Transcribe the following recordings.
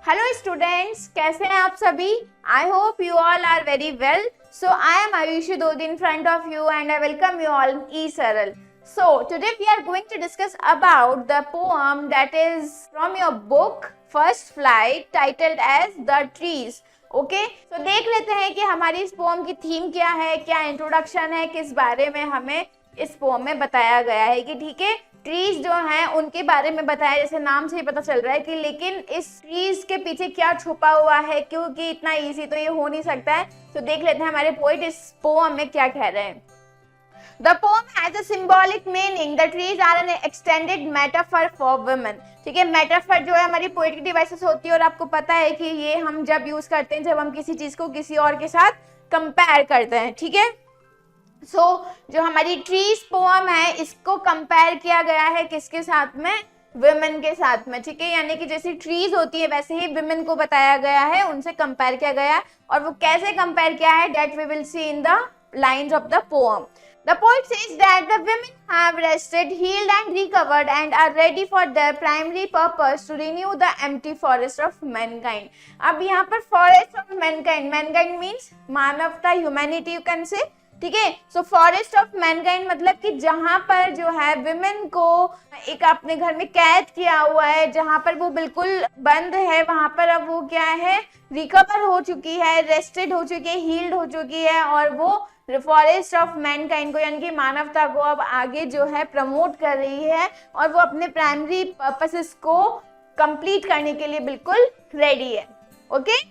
Hello students, कैसे हैं आप सभी? I hope you all are very well. So I am Aayushi Dodi in front of you and I welcome you all in E-Saral. So today we are going to discuss about the poem that is from your book First Flight titled as The Trees. Okay, तो देख लेते हैं कि हमारी इस pome की theme क्या है, क्या इंट्रोडक्शन है, किस बारे में हमें इस पोम में बताया गया है कि ठीक है, ट्रीज जो हैं उनके बारे में बताया, जैसे नाम से ही पता चल रहा है कि लेकिन इस ट्रीज के पीछे क्या छुपा हुआ है, क्योंकि इतना इजी तो ये हो नहीं सकता है. तो देख लेते हैं हमारे पोइट इस पोम में क्या कह रहे हैं. The poem has a symbolic meaning. The trees are an extended metaphor for women. ठीक है, मेटाफर जो है हमारी पोएट्री डिवाइसेस होती है और आपको पता है कि ये हम जब यूज करते हैं जब हम किसी चीज को किसी और के साथ कंपेयर करते हैं. ठीक है, जो हमारी ट्रीज पोएम है इसको कंपेयर किया गया है किसके साथ में? विमेन के साथ में. ठीक है, यानी कि जैसी ट्रीज होती है वैसे ही विमेन को बताया गया है, उनसे कंपेयर किया गया है. और वो कैसे कंपेयर किया है, that we will see in the lines of the poem. The poet says that the women have rested, healed and recovered and are ready for their primary purpose to renew the empty forest of mankind. अब यहाँ पर forest of mankind, mankind means मानवता, humanity you can say. ठीक है, so forest of Mankind मतलब कि जहां पर जो है विमेन को एक अपने घर में कैद किया हुआ है, जहां पर वो बिल्कुल बंद है, वहां पर अब वो क्या है, रिकवर हो चुकी है, रेस्टेड हो चुकी है, हील्ड हो चुकी है और वो फॉरेस्ट ऑफ मैनकाइंड को यानी कि मानवता को अब आगे जो है प्रमोट कर रही है और वो अपने प्राइमरी पर्पसेस को कंप्लीट करने के लिए बिल्कुल रेडी है. ओके,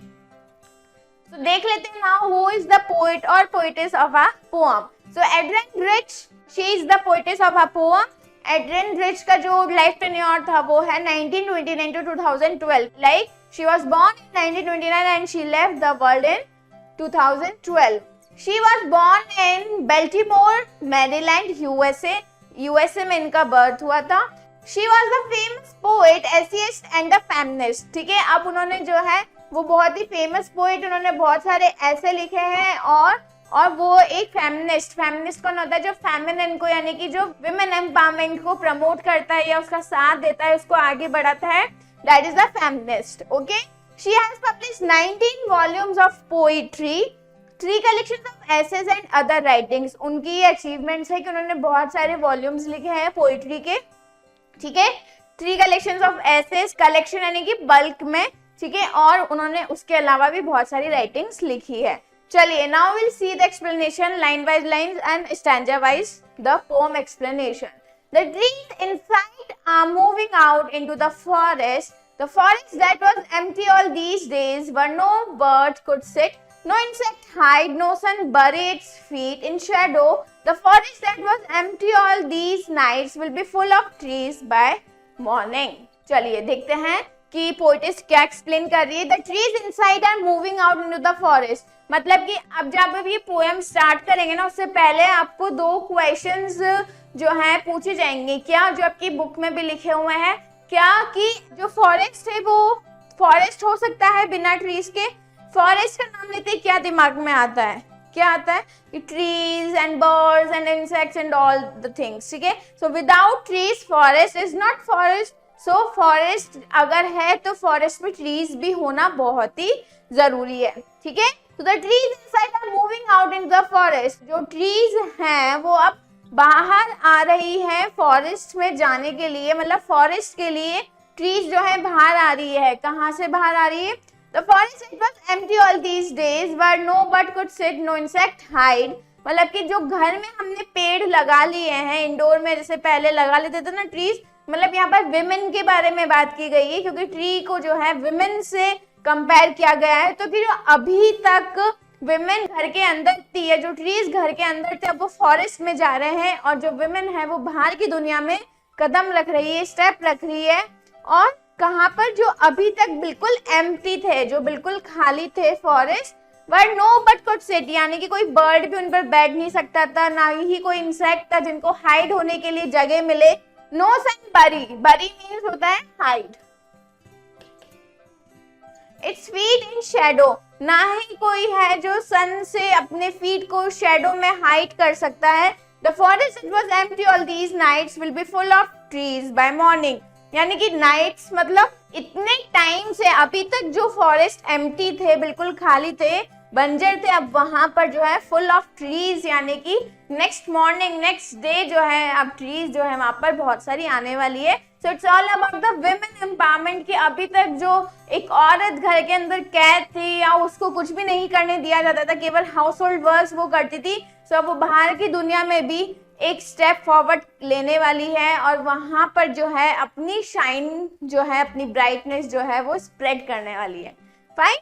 तो देख लेते हैं now who is the poet और poetess of a poem. So Adrienne Rich, she is the poetess of a poem. Adrienne Rich का जो लाइफ टेन्योर था वो है 1929 to 2012. Like she was born in 1929 and she left the world in 2012. She was born in Baltimore, Maryland, USA में इनका birth हुआ था. She was the famous poet, essayist and the feminist. ठीक है, अब उन्होंने जो है वो बहुत ही फेमस पोएट, उन्होंने बहुत सारे ऐसे लिखे हैं और वो एक फेमिनिस्ट कौन होता है? जो फेमिनिन को यानी कि जो विमेन एम्पावरमेंट को प्रमोट करता है या उसका साथ देता है, उसको आगे बढ़ाता है, that is the feminist. Okay, she has published 19 volumes of poetry, 3 collections of essays and other writings. उनकी ये अचीवमेंट्स है कि उन्होंने बहुत सारे वॉल्यूम्स लिखे हैं पोएट्री के. ठीक है, 3 कलेक्शंस ऑफ एसेज, कलेक्शन यानी कि बल्क में. ठीक है, और उन्होंने उसके अलावा भी बहुत सारी राइटिंग्स लिखी है. चलिए, now will see the explanation line wise lines and stanza wise the poem explanation. The trees inside are moving out into the forest. The forest that was empty all these days, where no bird could sit, no insect hide, no sun bury its feet in shadow. The forest that was empty all these nights will be full of trees by morning. चलिए देखते हैं कि poet's क्या explain कर रही है. The trees inside are moving out into the forest. मतलब कि अब जब आप ये पोएम स्टार्ट करेंगे ना, उससे पहले आपको 2 क्वेश्चंस जो हैं पूछे जाएंगे. क्या? जो आपकी बुक में भी लिखे हुए हैं. क्या कि जो फॉरेस्ट है वो फॉरेस्ट हो सकता है बिना ट्रीज के? फॉरेस्ट का नाम लेते ही क्या दिमाग में आता है? क्या आता है कि trees and birds and insects and all the things. ठीक है, so without trees forest is not forest. So forest अगर है तो फॉरेस्ट में ट्रीज भी होना बहुत ही जरूरी है. ठीक है, तो the trees inside are moving out in the forest. जो ट्रीज हैं वो अब बाहर आ रही है फॉरेस्ट में जाने के लिए, मतलब फॉरेस्ट के लिए ट्रीज जो है बाहर आ रही है. कहाँ से बाहर आ रही है? The forest it was empty all these days, where no bird could sit, no insect hide. मतलब कि जो घर में हमने पेड़ लगा लिए हैं इंडोर में, जैसे पहले लगा लेते थे ना ट्रीज, मतलब यहाँ पर विमेन के बारे में बात की गई है क्योंकि ट्री को जो है विमेन से कंपेयर किया गया है. तो फिर अभी तक विमेन घर के अंदर थी, है जो ट्रीज घर के अंदर थे, अब वो फॉरेस्ट में जा रहे हैं और जो विमेन है वो बाहर की दुनिया में कदम रख रही है, स्टेप रख रही है. और कहाँ पर? जो अभी तक बिल्कुल एम्प्टी थे, जो बिल्कुल खाली थे forest, but no but could sit, यानी कि कोई बर्ड भी उन पर बैठ नहीं सकता था, ना ही कोई इंसेक्ट था जिनको हाइड होने के लिए जगह मिले. नो सन बरी, बरी मीन्स होता है hide. Its feet in shadow, ना ही कोई है जो सन से अपने फीट को शेडो में हाइड कर सकता है. The forest it was empty all these nights will be full of trees by morning. यानी कि नाइट्स मतलब इतने टाइम से अभी तक जो फॉरेस्ट एम्प्टी थे, बिल्कुल खाली थे, बंजर थे, अब वहां पर जो है फुल ऑफ ट्रीज, यानी कि नेक्स्ट मॉर्निंग नेक्स्ट डे जो है अब ट्रीज जो है वहां पर बहुत सारी आने वाली है। So it's all about the women empowerment, कि अभी तक जो एक औरत घर के अंदर कैद थी या उसको कुछ भी नहीं करने दिया जाता था, केवल हाउस होल्ड वर्क्स वो करती थी, सो वो बाहर की दुनिया में भी एक स्टेप फॉरवर्ड लेने वाली है और वहां पर जो है अपनी शाइन जो है, अपनी ब्राइटनेस जो है वो स्प्रेड करने वाली है। फाइन।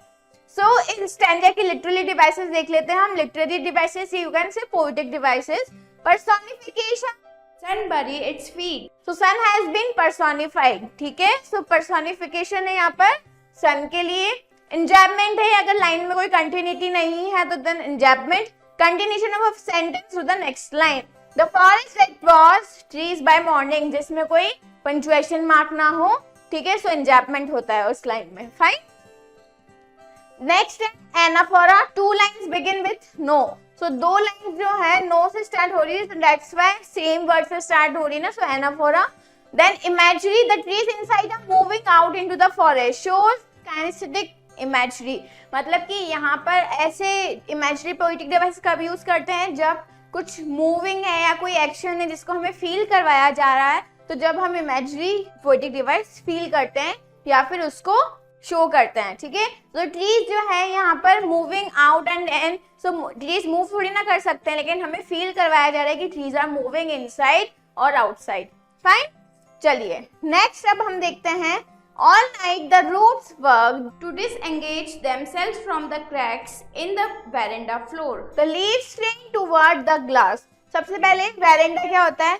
सो इस स्टैंजा की लिटरेरी डिवाइसेस देख लेते हैं हम। Literary devices, you can say poetic devices. Personification, sun bury its feet, so sun has been personified, ठीक है। सो पर्सोनिफिकेशन है यहाँ पर सन के लिए। इंजैपमेंट है, अगर लाइन में कोई कंटिन्यूटी नहीं है तो then enjambment, continuation of sentence to the next line. The forest that was trees by morning, जिसमें कोई पंक्चुएशन मार्क ना हो, ठीक है, सो इंजैपमेंट होता है उस लाइन में। फाइन। नेक्स्ट है anaphora, 2 lines begin with no, so 2 lines जो है नो से स्टार्ट हो रही है, दैट्स व्हाई सेम वर्ड से स्टार्ट हो रही है ना, so anaphora. Then imagery, the trees inside are moving out into the forest, shows kinesthetic imagery, मतलब कि यहाँ पर ऐसे इमेजरी पोएटिक डिवाइस का भी यूज करते हैं जब कुछ मूविंग है या कोई एक्शन है जिसको हमें फील करवाया जा रहा है, तो जब हम इमेजरी पोएटिक डिवाइस फील करते हैं या फिर उसको शो करते हैं, ठीक है। तो ट्रीज जो है यहाँ पर moving out and in, so trees move थोड़ी ना कर सकते हैं, लेकिन हमें फील करवाया जा रहा है कि ट्रीज आर मूविंग इनसाइड और आउटसाइड। फाइन। चलिए नेक्स्ट अब हम देखते हैं all night the roots worked to disengage themselves from the cracks in the veranda floor, the leaves strained toward the glass। सबसे पहले वेरेंडा क्या होता है,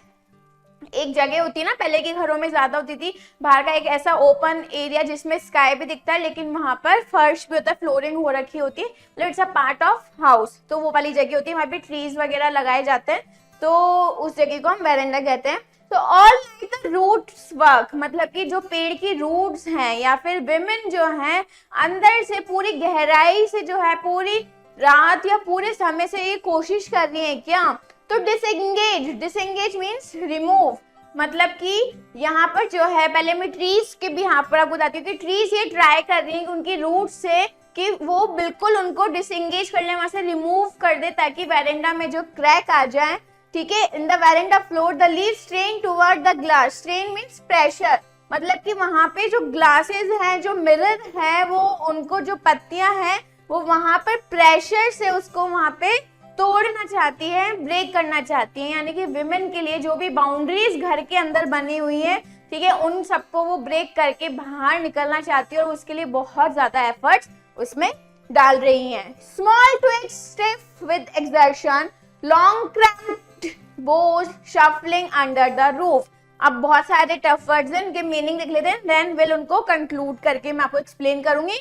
एक जगह होती है ना, पहले के घरों में ज्यादा होती थी, बाहर का एक ऐसा ओपन एरिया जिसमें स्काई भी दिखता है लेकिन वहां पर फर्श भी होता है, फ्लोरिंग हो रखी होती है, मतलब it's a part of house, तो वो वाली जगह होती है, वहां पे ट्रीज वगैरह लगाए जाते हैं, तो उस जगह को हम वेरेंडा कहते हैं। तो all night the roots work, मतलब कि जो पेड़ की रूट्स हैं या फिर विमेन जो हैं अंदर से पूरी गहराई से जो है पूरी रात या पूरे समय से ये कोशिश कर रही है क्या, तो डिसएंगेज, डिसएंगेज मीन्स रिमूव, मतलब कि यहाँ पर जो है, पहले मैं ट्रीज के भी यहाँ पर आपको बताती हूँ कि ट्रीज ये ट्राई कर रही है उनकी रूट से कि वो बिल्कुल उनको डिसएंगेज कर ले, वहां से रिमूव कर दे ताकि वेरेंडा में जो क्रैक आ जाए, ठीक है। In the veranda floor the leaves strain toward the glass, strain means pressure, मतलब कि वहां पे जो ग्लासेस हैं, जो मिरर है, वो उनको जो पत्तियां हैं वो वहां पर प्रेशर से उसको वहां पे तोड़ना चाहती है, ब्रेक करना चाहती है, यानी कि विमेन के लिए जो भी बाउंड्रीज घर के अंदर बनी हुई है, ठीक है, उन सबको वो ब्रेक करके बाहर निकलना चाहती है और उसके लिए बहुत ज्यादा एफर्ट्स उसमें डाल रही हैं। Small twigs stiff with exertion, long cramped Bhoj shuffling under the roof. अब बहुत सारे टफ वर्ड्स हैं, उनके मीनिंग लिख लेते हैं, देन विल उनको कंक्लूड करके मैं आपको एक्सप्लेन करूंगी।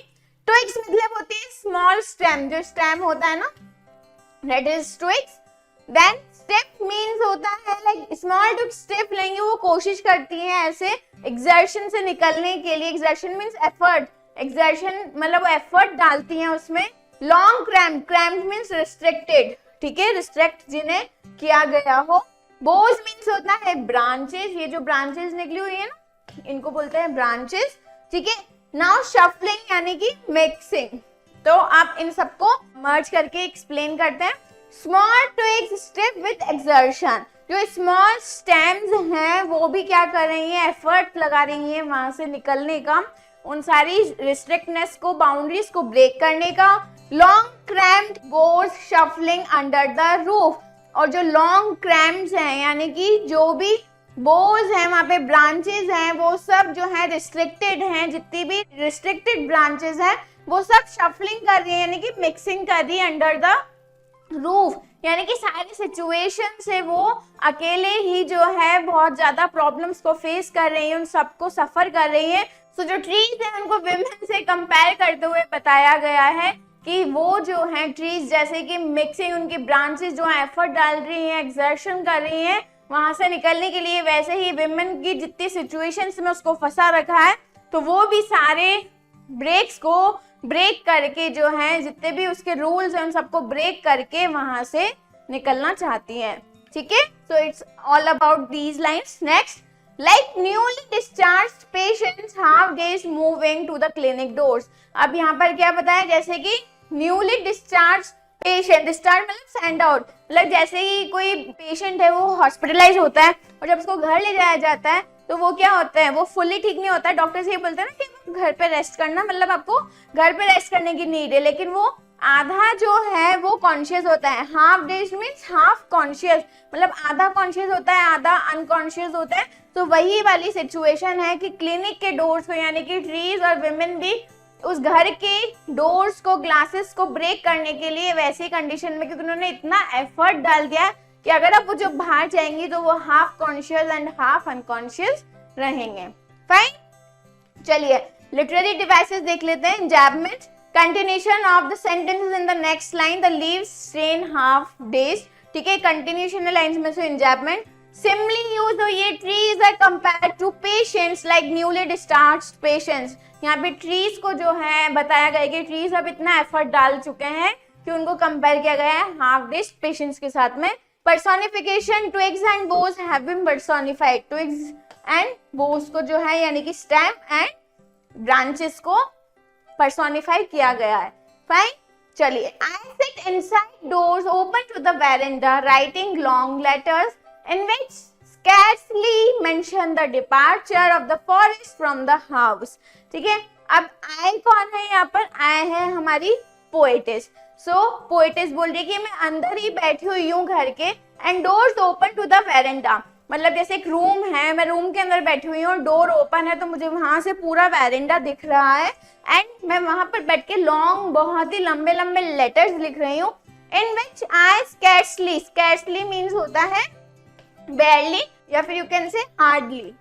ट्विग्स मतलब होती है स्मॉल स्टेम, जो स्टेम होता है ना, that is twigs। then step means होता है like small twig step लेंगे, वो कोशिश करती हैं ऐसे exertion से निकलने के लिए, exertion means effort, exertion मतलब वो effort डालती हैं उसमें। long cramped, cramped means restricted, ठीक है, restrict जिन्हें किया गया हो। bows means होता है branches, ये जो branches निकली हुई है ना इनको बोलते हैं branches, ठीक है। now shuffling यानी कि mixing, तो आप इन सबको मर्ज करके एक्सप्लेन करते हैं। Small twigs stiff with exertion, जो स्मॉल स्टेम्स हैं वो भी क्या कर रही हैं, एफर्ट लगा रही हैं वहां से निकलने का, उन सारी रिस्ट्रिक्टनेस को, बाउंड्रीज को ब्रेक करने का। Long cramped goes shuffling under the roof, और जो लॉन्ग क्रैम्प्स हैं यानी कि जो भी बोज हैं वहां पे ब्रांचेस हैं वो सब जो है रिस्ट्रिक्टेड हैं, जितनी भी रिस्ट्रिक्टेड ब्रांचेस हैं वो सब शफलिंग कर रही है यानी कि मिक्सिंग कर रही है अंडर द रूफ, यानी कि सारी सिचुएशन से वो अकेले ही जो है बहुत ज्यादा प्रॉब्लम्स को फेस कर रही है, उन सबको सफर कर रही है। सो जो ट्रीज है उनको विमेन से कंपेयर करते हुए बताया गया है कि वो जो है ट्रीज जैसे कि मिक्सिंग, उनकी ब्रांचेस जो है एफर्ट डाल रही है, एक्सर्शन कर रही है वहां से निकलने के लिए, वैसे ही विमेन की जितनी सिचुएशंस में उसको फंसा रखा है तो वो भी सारे ब्रेक्स को ब्रेक करके जो है जितने भी उसके रूल्स हैं उन सबको ब्रेक करके वहां से निकलना चाहती है, ठीक है। So it's all about these lines. Next Like newly discharged patients half days moving to the clinic doors. अब यहाँ पर क्या बताया, जैसे कि न्यूली डिस्चार्ज पेशेंट, डिस्चार्ज मतलब सेंड आउट, मतलब जैसे ही कोई पेशेंट है वो हॉस्पिटलाइज होता है और जब उसको घर ले जाया जाता है तो वो क्या होता है, वो फुली ठीक नहीं होता है। डॉक्टर ये बोलते हैं ना कि घर पे रेस्ट करना, मतलब आपको घर पे रेस्ट करने की नीड है, लेकिन वो आधा जो है वो कॉन्शियस होता है। Half days means half conscious, मतलब आधा कॉन्शियस होता है आधा अनकॉन्शियस होता है। तो वही वाली सिचुएशन है कि क्लिनिक के डोर्स को, यानी कि ट्रीज और विमेन भी उस घर के डोर्स को, ग्लासेस को ब्रेक करने के लिए वैसी कंडीशन में, क्योंकि उन्होंने इतना एफर्ट डाल दिया कि अगर आप वो जो बाहर जाएंगी तो वो half conscious and half unconscious रहेंगे। फाइन, चलिए लिटरेरी डिवाइसेस देख लेते हैं। Enjambment, continuation of the sentences in the next line, the leaves strain half days. ठीक है, कंटिन्यूशन लाइंस में से इंजैबमेंट। सिमिलरली यूज हो ये trees are compared to patients like newly discharged patients. यहाँ पे ट्रीज को जो है बताया गया कि ट्रीज अब इतना एफर्ट डाल चुके हैं कि उनको कंपेयर किया गया है हाफ डेज पेशेंट्स के साथ में। Personification, twigs and boughs have been personified. Twigs and boughs को जो है यानी कि स्टेम एंड ब्रांचेस को पर्सोनिफाई किया गया है। फाइन, चलिए। I sit inside doors open to the veranda writing long letters in which scarcely mention the departure of the forest from the house। ठीक है, अब आई कौन है यहाँ पर, आई है हमारी पोएटिस। सो पोएटिस बोल रही है कि मैं अंदर ही बैठी हुई हूँ घर के, and doors open to the veranda, मतलब जैसे एक रूम है, मैं रूम के अंदर बैठी हुई हूँ, डोर ओपन है तो मुझे वहां से पूरा वेरेंडा दिख रहा है, एंड मैं वहां पर बैठ के लॉन्ग, बहुत ही लंबे लंबे लेटर्स लिख रही हूँ। इन विच आई स्कैर्सली, स्कैर्सली मीन्स होता है barely, या फिर यू कैन से हार्डली,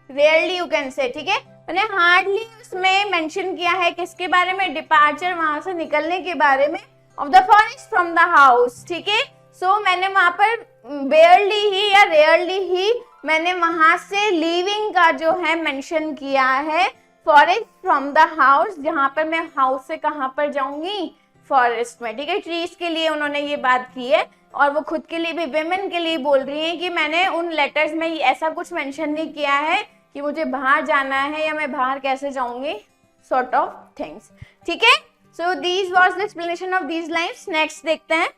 रेयरली यू कैन से। ठीक है, मैंने हार्डली उसमें मेंशन किया है किसके बारे में, डिपार्चर, वहां से निकलने के बारे में, of the forest from the house. ठीक है, सो मैंने वहां पर बेयरली ही या रेयरली ही मैंने वहां से लीविंग का जो है मेंशन किया है, फॉरेस्ट फ्रॉम द हाउस, जहां पर मैं हाउस से कहां पर जाऊंगी, फॉरेस्ट में। ठीक है, ट्रीज के लिए उन्होंने ये बात की है, और वो खुद के लिए भी, विमेन के लिए बोल रही है कि मैंने उन लेटर्स में ऐसा कुछ मेंशन नहीं किया है कि मुझे बाहर जाना है या मैं बाहर कैसे जाऊंगी, सॉर्ट ऑफ थिंग्स। ठीक है, so this was the explanation of these lines. Next देखते हैं।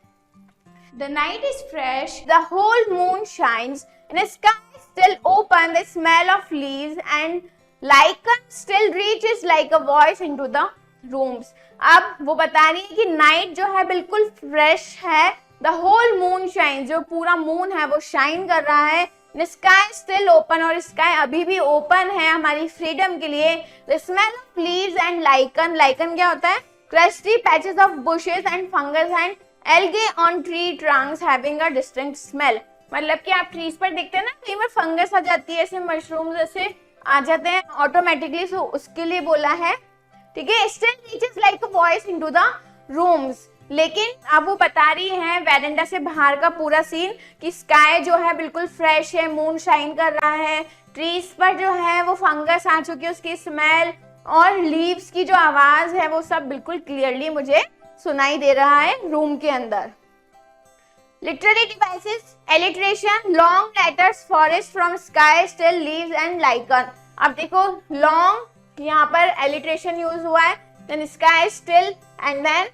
The night is fresh, the whole moon shines, in sky still open, the smell of leaves and lichen still reaches like a voice into the rooms. अब वो बता रही है कि night जो है बिल्कुल फ्रेश है, द होल मून शाइन, जो पूरा मून है वो शाइन कर रहा है, स्काई स्टिल ओपन, और स्काई अभी भी ओपन है हमारी फ्रीडम के लिए। The smell of leaves and lichen, lichen क्या होता है, crusty patches of bushes and fungus and algae on tree trunks having a distinct smell. मतलब कि आप ट्रीज पर देखते हैं ना, कई बार फंगस आ जाती है, ऐसे मशरूम जैसे आ जाते हैं ऑटोमेटिकली, सो उसके लिए बोला है। ठीक है, still reaches like a voice into the rooms, लेकिन अब वो बता रही है वेरेंडा से बाहर का पूरा सीन कि स्काई जो है बिल्कुल फ्रेश है, मून शाइन कर रहा है, ट्रीज पर जो है वो फंगस आ चुकी है, उसकी स्मेल और लीव्स की जो आवाज है वो सब बिल्कुल क्लियरली मुझे सुनाई दे रहा है रूम के अंदर। Literary devices, alliteration, long letters, forest from sky still leaves and lichen. अब देखो लॉन्ग, यहाँ पर एलिट्रेशन यूज हुआ है, then sky still and then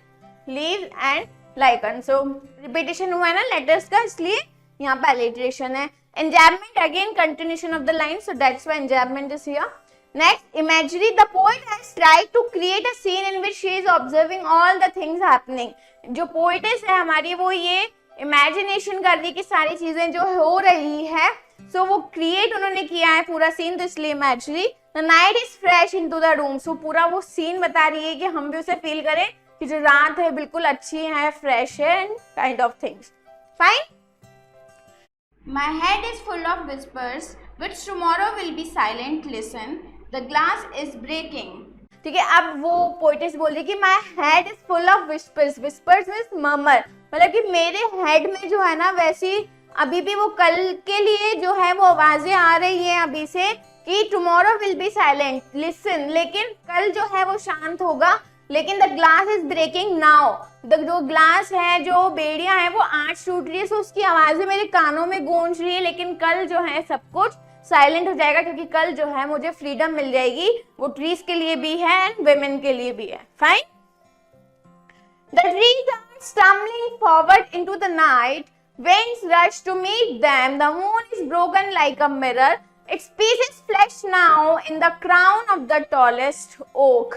leaves and lichen. So repetition हुआ है ना लेटर्स का, इसलिए यहाँ पर एलिट्रेशन है। Enjambment, again continuation of the line, so that's why enjambment is here. Next, imagery. The poet has tried to create a scene in which she is observing all the things happening. जो poetess है हमारी, वो ये imagination कर रही कि सारी चीजें जो हो रही है, so वो create उन्होंने किया है पूरा scene, तो इसलिए imagery. The night is fresh into the room. So पूरा वो scene बता रही है कि हम भी उसे feel करें कि जो रात है बिल्कुल अच्छी है, fresh है, and kind of things. Fine. My head is full of whispers, which tomorrow will be silent. Listen. The glass is breaking. ठीक है, अब वो पोइटेस बोल रही कि my head is full of whispers. Whispers means murmur, मतलब कि मेरे हेड में जो है ना, वैसी अभी भी वो कल के लिए जो है वो आवाजें आ रही है अभी से कि tomorrow will be silent. Listen, लेकिन कल जो है वो शांत होगा. लेकिन the glass is breaking now, जो ग्लास है, जो बेड़ियां हैं वो आज टूट रही है, सो उसकी आवाजें मेरे कानों में गूंज रही है, लेकिन कल जो है सब कुछ साइलेंट हो जाएगा, क्योंकि कल जो है मुझे फ्रीडम मिल जाएगी। वो ट्रीज के लिए भी है एंड वुमेन के लिए भी है। Fine. The trees are stumbling forward into the night, winds rush to meet them, the moon is broken like a mirror, its pieces flesh now in the crown of the tallest oak.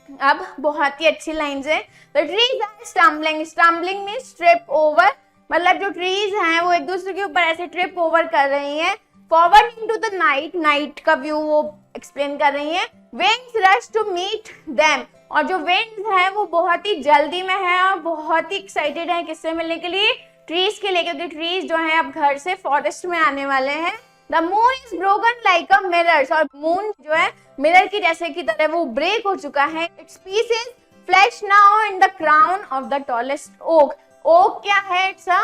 अब बहुत ही अच्छी lines है। The trees are stumbling, stumbling means trip over, मतलब जो trees हैं वो एक दूसरे के ऊपर ऐसे ट्रिप ओवर कर रही हैं। Forward into the night, night का व्यू वो एक्सप्लेन कर रही हैं। winds rush to meet them, और जो winds है वो बहुत ही जल्दी में है और बहुत ही एक्साइटेड है किससे मिलने के लिए, ट्रीज के लिए, क्योंकि ट्रीज जो है अब घर से फॉरेस्ट में आने वाले हैं। The moon is broken like a mirror, और मून जो है मिरर की जैसे की तरह वो ब्रेक हो चुका है। Its pieces flash now in the crown of the tallest oak. Oak क्या है? इट्स अ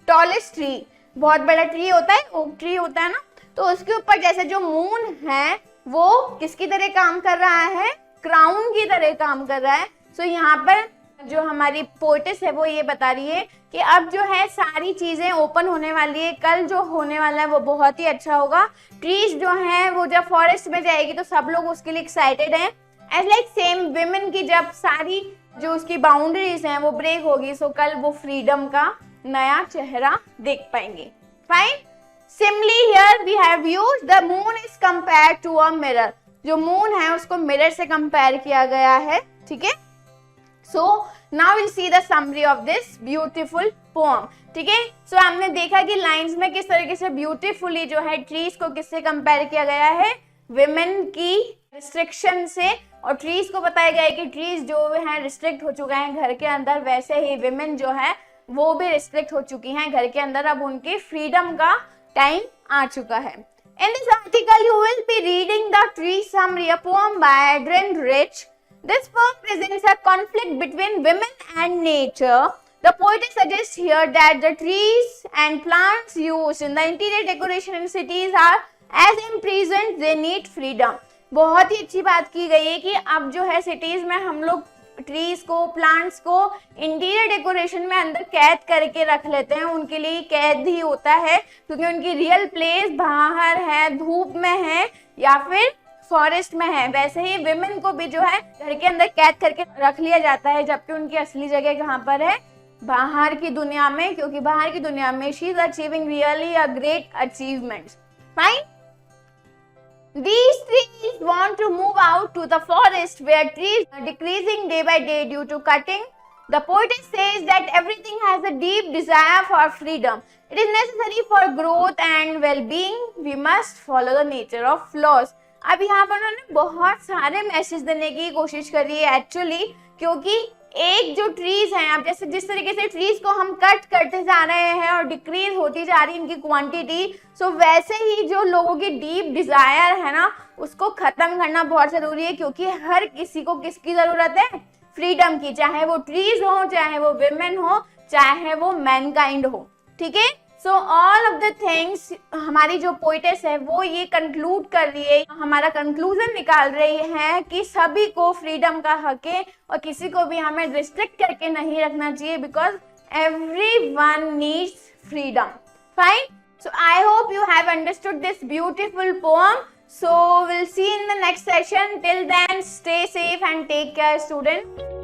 टॉलेस्ट ट्री, बहुत बड़ा ट्री होता है, ओक ट्री होता है ना, तो उसके ऊपर जैसे जो मून है वो किसकी तरह काम कर रहा है? क्राउन की तरह काम कर रहा है। सो यहाँ पर जो हमारी पोएटिस है वो ये बता रही है कि अब जो है सारी चीजें ओपन होने वाली है, कल जो होने वाला है वो बहुत ही अच्छा होगा। ट्रीज जो है वो जब फॉरेस्ट में जाएगी तो सब लोग उसके लिए एक्साइटेड हैं। एज लाइक सेम विमेन की जब सारी जो उसकी बाउंड्रीज हैं वो ब्रेक होगी, सो कल वो फ्रीडम का नया चेहरा देख पाएंगे। Fine. Similarly here we have used the moon is compared to a mirror, जो मून है उसको मिरर से कंपेयर किया गया है। ठीक है, so now will see the summary of this beautiful poem. ठीक है, सो हमने देखा कि लाइंस में किस तरीके से ब्यूटीफुली जो है ट्रीज को किससे कंपेयर किया गया है? विमेन की रिस्ट्रिक्शन से, और ट्रीज को बताया गया है कि ट्रीज जो है रिस्ट्रिक्ट हो चुके हैं घर के अंदर, वैसे ही विमेन जो है वो भी रिस्ट्रिक्ट हो चुकी हैं घर के अंदर। अब उनकी फ्रीडम का टाइम आ चुका है। In this article, you will be reading the Tree Summary, a poem by Adrian Rich. This poem presents a conflict between women and nature. The poet suggests here that the trees and plants used in the interior decoration in cities are as imprisoned, they need freedom. बहुत ही अच्छी बात की गई है कि अब जो है सिटीज में हम लोग ट्रीज को, प्लांट्स को इंटीरियर डेकोरेशन में अंदर कैद करके रख लेते हैं। उनके लिए कैद ही होता है, क्योंकि उनकी रियल प्लेस बाहर है, धूप में है या फिर फॉरेस्ट में है। वैसे ही विमेन को भी जो है घर के अंदर कैद करके रख लिया जाता है, जबकि उनकी असली जगह कहाँ पर है? बाहर की दुनिया में, क्योंकि बाहर की दुनिया में she is achieving really a great achievements. Fine. These trees want to move out to the forest where trees are decreasing day by day due to cutting. The poetess says that everything has a deep desire for freedom. It is necessary for growth and well-being. We must follow the nature of laws. अब यहाँ पर उन्होंने बहुत सारे message देने की कोशिश करी है एक्चुअली, क्योंकि एक जो ट्रीज हैं, अब जैसे जिस तरीके से ट्रीज को हम कट करते जा रहे हैं और डिक्रीज होती जा रही है इनकी क्वांटिटी, सो वैसे ही जो लोगों की डीप डिजायर है ना उसको खत्म करना बहुत जरूरी है, क्योंकि हर किसी को किसकी जरूरत है? फ्रीडम की, चाहे वो ट्रीज हो, चाहे वो विमेन हो, चाहे वो मैनकाइंड हो। ठीक है, so all of the things हमारी जो पोइटेस है वो ये कंक्लूड कर रही है, हमारा कंक्लूजन निकाल रही है कि सभी को फ्रीडम का हक है और किसी को भी हमें रिस्ट्रिक्ट करके नहीं रखना चाहिए, because everyone needs freedom. Fine. So I hope you have understood this beautiful poem. So we'll see in the next session. Till then, stay safe and take care, students.